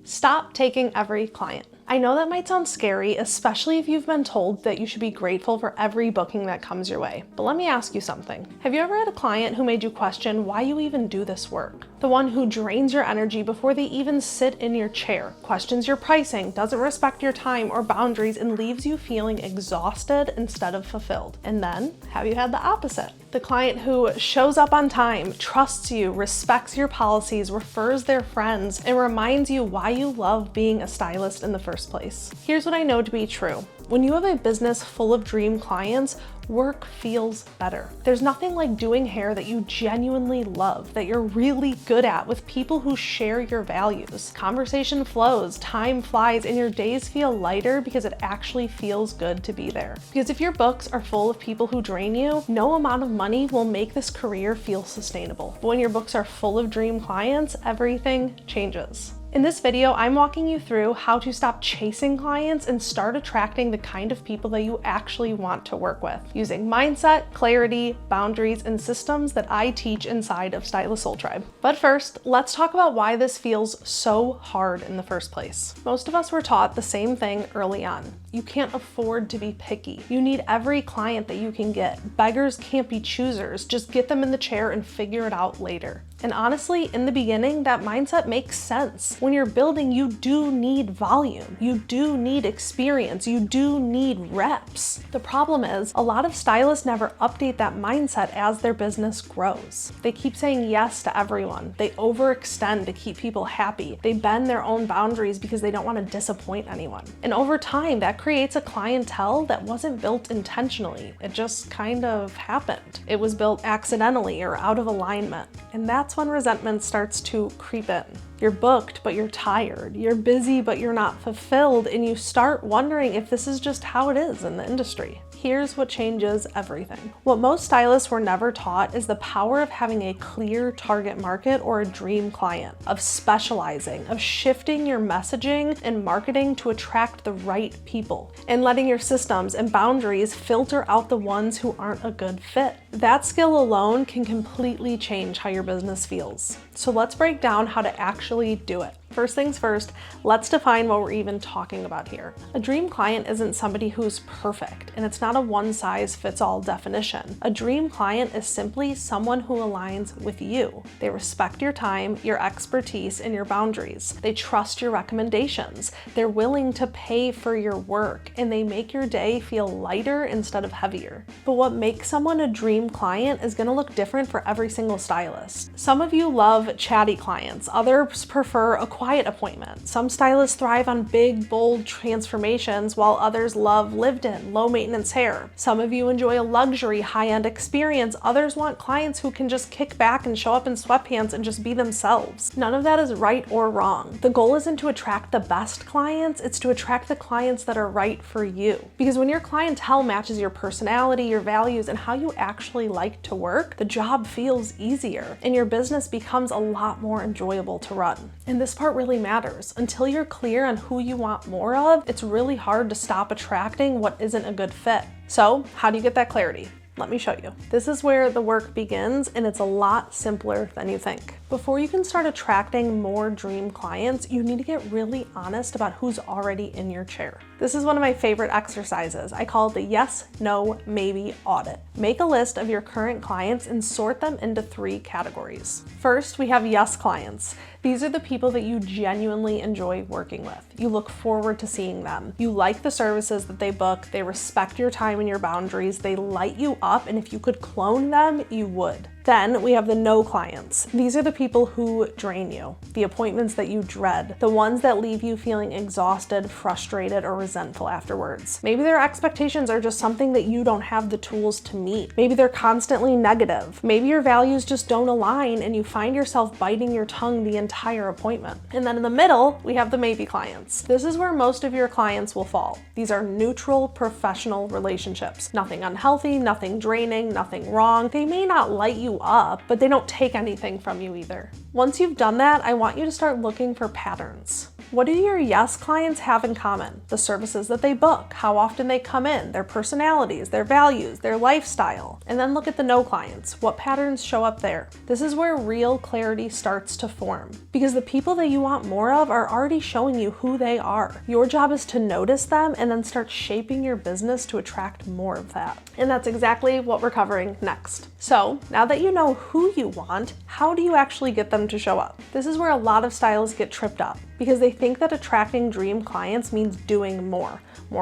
Stop taking every client. I know that might sound scary, especially if you've been told that you should be grateful for every booking that comes your way. But let me ask you something. Have you ever had a client who made you question why you even do this work? The one who drains your energy before they even sit in your chair, questions your pricing, doesn't respect your time or boundaries, and leaves you feeling exhausted instead of fulfilled. And then, have you had the opposite? The client who shows up on time, trusts you, respects your policies, refers their friends, and reminds you why you love being a stylist in the first place. Here's what I know to be true. When you have a business full of dream clients, work feels better. There's nothing like doing hair that you genuinely love, that you're really good at, with people who share your values. Conversation flows, time flies, and your days feel lighter because it actually feels good to be there. Because if your books are full of people who drain you, no amount of money will make this career feel sustainable. But when your books are full of dream clients, everything changes. In this video, I'm walking you through how to stop chasing clients and start attracting the kind of people that you actually want to work with, using mindset, clarity, boundaries, and systems that I teach inside of Stylist Soul Tribe. But first, let's talk about why this feels so hard in the first place. Most of us were taught the same thing early on. You can't afford to be picky. You need every client that you can get. Beggars can't be choosers. Just get them in the chair and figure it out later. And honestly, in the beginning, that mindset makes sense. When you're building, you do need volume. You do need experience. You do need reps. The problem is, a lot of stylists never update that mindset as their business grows. They keep saying yes to everyone. They overextend to keep people happy. They bend their own boundaries because they don't want to disappoint anyone. And over time, that creates a clientele that wasn't built intentionally. It just kind of happened. It was built accidentally or out of alignment. And that's when resentment starts to creep in. You're booked, but you're tired. You're busy, but you're not fulfilled, and you start wondering if this is just how it is in the industry. Here's what changes everything. What most stylists were never taught is the power of having a clear target market or a dream client, of specializing, of shifting your messaging and marketing to attract the right people, and letting your systems and boundaries filter out the ones who aren't a good fit. That skill alone can completely change how your business feels. So let's break down how to actually do it. First things first, let's define what we're even talking about here. A dream client isn't somebody who's perfect, and it's not a one-size-fits-all definition. A dream client is simply someone who aligns with you. They respect your time, your expertise, and your boundaries. They trust your recommendations. They're willing to pay for your work, and they make your day feel lighter instead of heavier. But what makes someone a dream client is going to look different for every single stylist. Some of you love chatty clients. Others prefer a quiet appointment. Some stylists thrive on big, bold transformations, while others love lived-in, low-maintenance hair. Some of you enjoy a luxury, high-end experience. Others want clients who can just kick back and show up in sweatpants and just be themselves. None of that is right or wrong. The goal isn't to attract the best clients, it's to attract the clients that are right for you. Because when your clientele matches your personality, your values, and how you actually like to work, the job feels easier, and your business becomes a lot more enjoyable to run. And this part really matters. Until you're clear on who you want more of, it's really hard to stop attracting what isn't a good fit. So, how do you get that clarity? Let me show you. This is where the work begins, and it's a lot simpler than you think. Before you can start attracting more dream clients, you need to get really honest about who's already in your chair. This is one of my favorite exercises. I call it the yes, no, maybe audit. Make a list of your current clients and sort them into 3 categories. First, we have yes clients. These are the people that you genuinely enjoy working with. You look forward to seeing them. You like the services that they book. They respect your time and your boundaries. They light you up, and if you could clone them, you would. Then we have the no clients. These are the people who drain you, the appointments that you dread, the ones that leave you feeling exhausted, frustrated, or resentful afterwards. Maybe their expectations are just something that you don't have the tools to meet. Maybe they're constantly negative. Maybe your values just don't align and you find yourself biting your tongue the entire appointment. And then in the middle, we have the maybe clients. This is where most of your clients will fall. These are neutral, professional relationships. Nothing unhealthy, nothing draining, nothing wrong. They may not light you up, but they don't take anything from you either. Once you've done that, I want you to start looking for patterns. What do your yes clients have in common? The services that they book, how often they come in, their personalities, their values, their lifestyle. And then look at the no clients. What patterns show up there? This is where real clarity starts to form, because the people that you want more of are already showing you who they are. Your job is to notice them and then start shaping your business to attract more of that. And that's exactly what we're covering next. So now that you know who you want, how do you actually get them to show up? This is where a lot of stylists get tripped up, because they think that attracting dream clients means doing more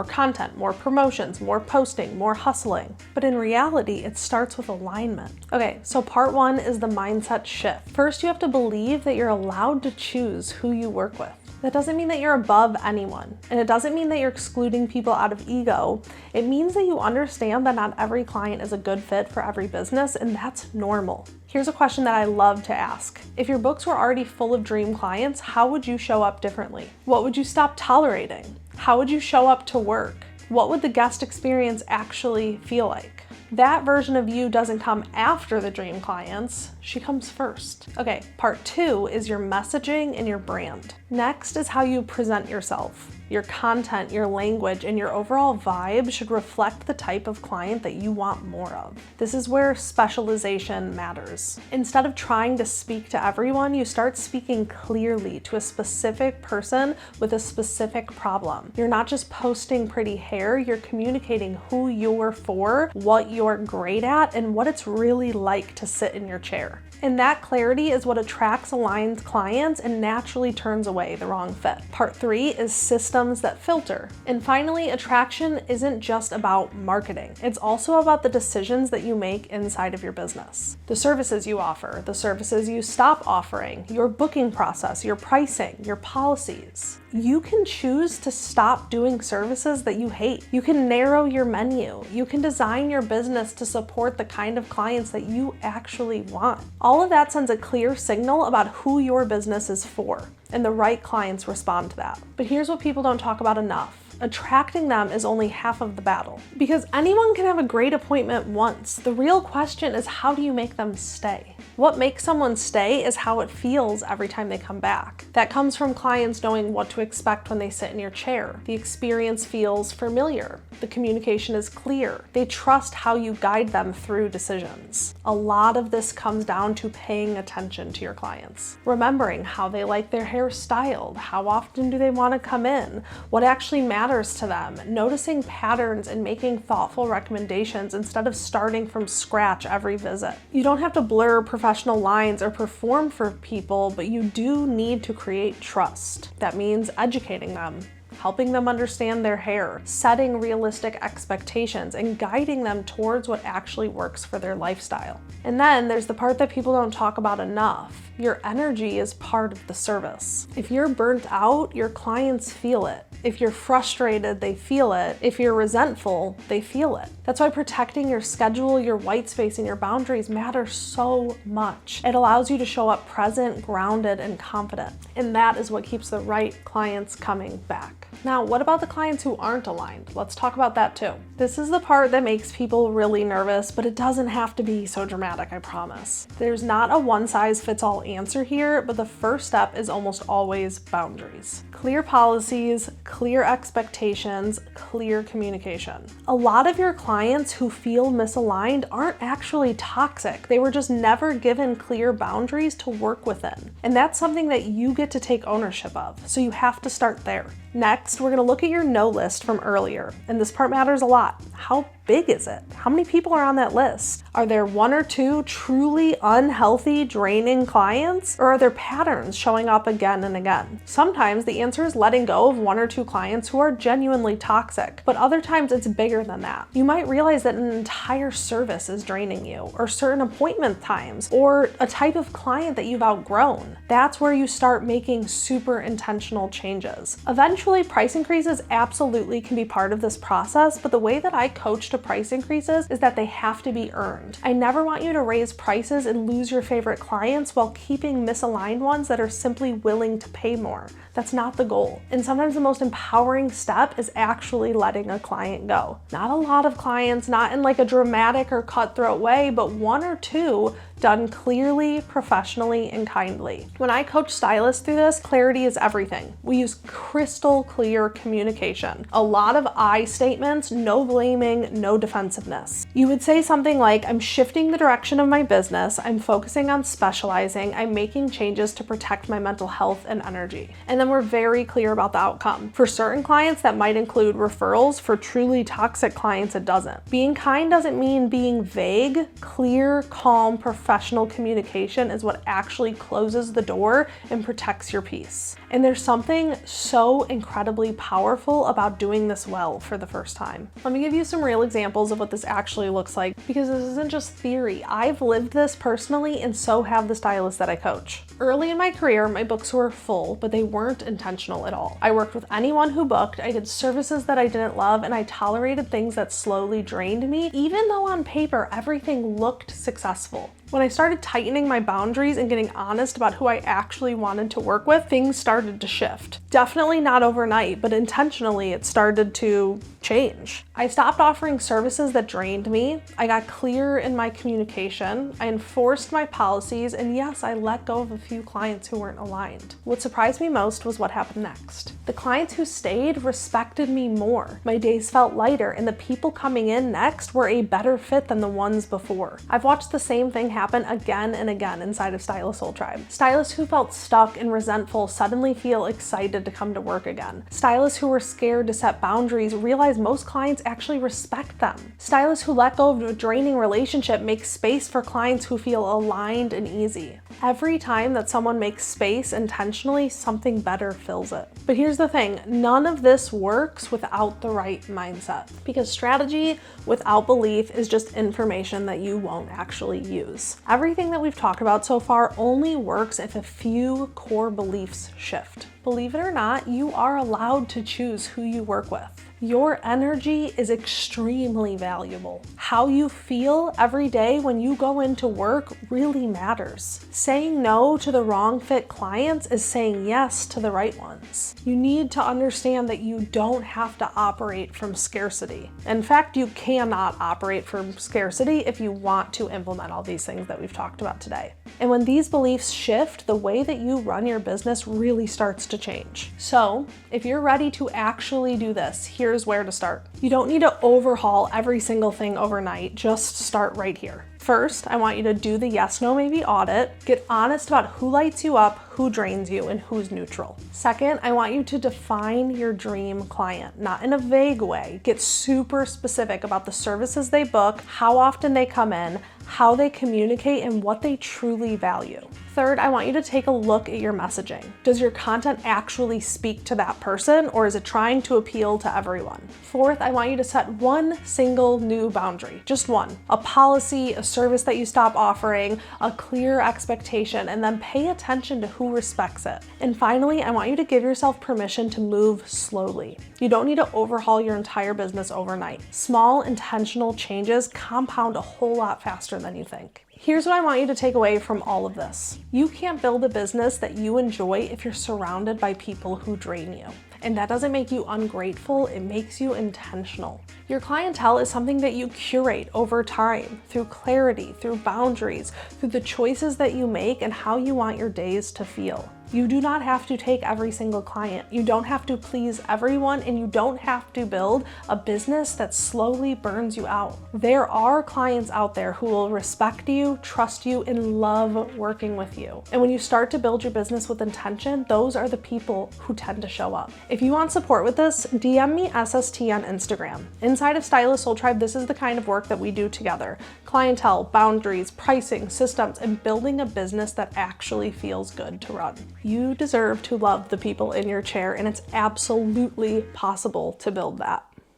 content, more promotions, more posting, more hustling. But in reality, it starts with alignment. Okay, so part 1 is the mindset shift. First, you have to believe that you're allowed to choose who you work with. That doesn't mean that you're above anyone, and it doesn't mean that you're excluding people out of ego. It means that you understand that not every client is a good fit for every business, and that's normal. Here's a question that I love to ask. If your books were already full of dream clients, how would you show up differently? What would you stop tolerating? How would you show up to work? What would the guest experience actually feel like? That version of you doesn't come after the dream clients, she comes first. Okay, part 2 is your messaging and your brand. Next is how you present yourself. Your content, your language, and your overall vibe should reflect the type of client that you want more of. This is where specialization matters. Instead of trying to speak to everyone, you start speaking clearly to a specific person with a specific problem. You're not just posting pretty hair, you're communicating who you're for, what you're great at, and what it's really like to sit in your chair. And that clarity is what attracts aligned clients and naturally turns away the wrong fit. Part 3 is systems that filter. And finally, attraction isn't just about marketing. It's also about the decisions that you make inside of your business. The services you offer, the services you stop offering, your booking process, your pricing, your policies. You can choose to stop doing services that you hate. You can narrow your menu. You can design your business to support the kind of clients that you actually want. All of that sends a clear signal about who your business is for, and the right clients respond to that. But here's what people don't talk about enough. Attracting them is only half of the battle, because anyone can have a great appointment once. The real question is, how do you make them stay? What makes someone stay is how it feels every time they come back. That comes from clients knowing what to expect when they sit in your chair. The experience feels familiar. The communication is clear. They trust how you guide them through decisions. A lot of this comes down to paying attention to your clients. Remembering how they like their hair styled, how often do they want to come in, what actually matters to them, noticing patterns and making thoughtful recommendations instead of starting from scratch every visit. You don't have to blur professional lines or perform for people, but you do need to create trust. That means educating them, helping them understand their hair, setting realistic expectations, and guiding them towards what actually works for their lifestyle. And then there's the part that people don't talk about enough. Your energy is part of the service. If you're burnt out, your clients feel it. If you're frustrated, they feel it. If you're resentful, they feel it. That's why protecting your schedule, your white space, and your boundaries matter so much. It allows you to show up present, grounded, and confident. And that is what keeps the right clients coming back. Now, what about the clients who aren't aligned? Let's talk about that too. This is the part that makes people really nervous, but it doesn't have to be so dramatic, I promise. There's not a one-size-fits-all answer here, but the first step is almost always boundaries. Clear policies, clear expectations, clear communication. A lot of your clients who feel misaligned aren't actually toxic. They were just never given clear boundaries to work within. And that's something that you get to take ownership of, so you have to start there. Next, we're gonna look at your no list from earlier, and this part matters a lot. How big is it? How many people are on that list? Are there 1 or 2 truly unhealthy, draining clients, or are there patterns showing up again and again? Sometimes the answer is letting go of 1 or 2 clients who are genuinely toxic, but other times it's bigger than that. You might realize that an entire service is draining you, or certain appointment times, or a type of client that you've outgrown. That's where you start making super intentional changes. Eventually, Price increases absolutely can be part of this process, but the way that I coach to price increases is that they have to be earned. I never want you to raise prices and lose your favorite clients while keeping misaligned ones that are simply willing to pay more. That's not the goal. And sometimes the most empowering step is actually letting a client go. Not a lot of clients, not in like a dramatic or cutthroat way, but one or two done clearly, professionally, and kindly. When I coach stylists through this, clarity is everything. We use crystal clear communication. A lot of I statements, no blaming, no defensiveness. You would say something like, I'm shifting the direction of my business, I'm focusing on specializing, I'm making changes to protect my mental health and energy. And then we're very clear about the outcome. For certain clients, that might include referrals. For truly toxic clients, it doesn't. Being kind doesn't mean being vague. Clear, calm, professional communication is what actually closes the door and protects your peace. And there's something so incredibly powerful about doing this well for the first time. Let me give you some real examples of what this actually looks like, because this isn't just theory. I've lived this personally, and so have the stylists that I coach. Early in my career, my books were full, but they weren't intentional at all. I worked with anyone who booked, I did services that I didn't love, and I tolerated things that slowly drained me, even though on paper everything looked successful. When I started tightening my boundaries and getting honest about who I actually wanted to work with, things started to shift. Definitely not overnight, but intentionally it started to change. I stopped offering services that drained me. I got clear in my communication. I enforced my policies, and yes, I let go of a few clients who weren't aligned. What surprised me most was what happened next. The clients who stayed respected me more. My days felt lighter, and the people coming in next were a better fit than the ones before. I've watched the same thing happen again and again inside of Stylist Soul Tribe. Stylists who felt stuck and resentful suddenly feel excited to come to work again. Stylists who were scared to set boundaries realize most clients actually respect them. Stylists who let go of a draining relationship make space for clients who feel aligned and easy. Every time that someone makes space intentionally, something better fills it. But here's the thing, none of this works without the right mindset, because strategy without belief is just information that you won't actually use. Everything that we've talked about so far only works if a few core beliefs shift. Believe it or not, you are allowed to choose who you work with. Your energy is extremely valuable. How you feel every day when you go into work really matters. Saying no to the wrong fit clients is saying yes to the right ones. You need to understand that you don't have to operate from scarcity. In fact, you cannot operate from scarcity if you want to implement all these things that we've talked about today. And when these beliefs shift, the way that you run your business really starts to change. So, if you're ready to actually do this, here's where to start. You don't need to overhaul every single thing overnight, just start right here. First, I want you to do the yes, no, maybe audit. Get honest about who lights you up, who drains you, and who's neutral. Second, I want you to define your dream client, not in a vague way. Get super specific about the services they book, how often they come in, how they communicate, and what they truly value. Third, I want you to take a look at your messaging. Does your content actually speak to that person, or is it trying to appeal to everyone? Fourth, I want you to set one single new boundary, just one. A policy, a service that you stop offering, a clear expectation, and then pay attention to who respects it. And finally, I want you to give yourself permission to move slowly. You don't need to overhaul your entire business overnight. Small, intentional changes compound a whole lot faster than you think. Here's what I want you to take away from all of this. You can't build a business that you enjoy if you're surrounded by people who drain you. And that doesn't make you ungrateful, it makes you intentional. Your clientele is something that you curate over time through clarity, through boundaries, through the choices that you make and how you want your days to feel. You do not have to take every single client. You don't have to please everyone, and you don't have to build a business that slowly burns you out. There are clients out there who will respect you, trust you, and love working with you. And when you start to build your business with intention, those are the people who tend to show up. If you want support with this, DM me SST on Instagram. Inside of Stylist Soul Tribe, this is the kind of work that we do together. Clientele, boundaries, pricing, systems, and building a business that actually feels good to run. You deserve to love the people in your chair, and it's absolutely possible to build that.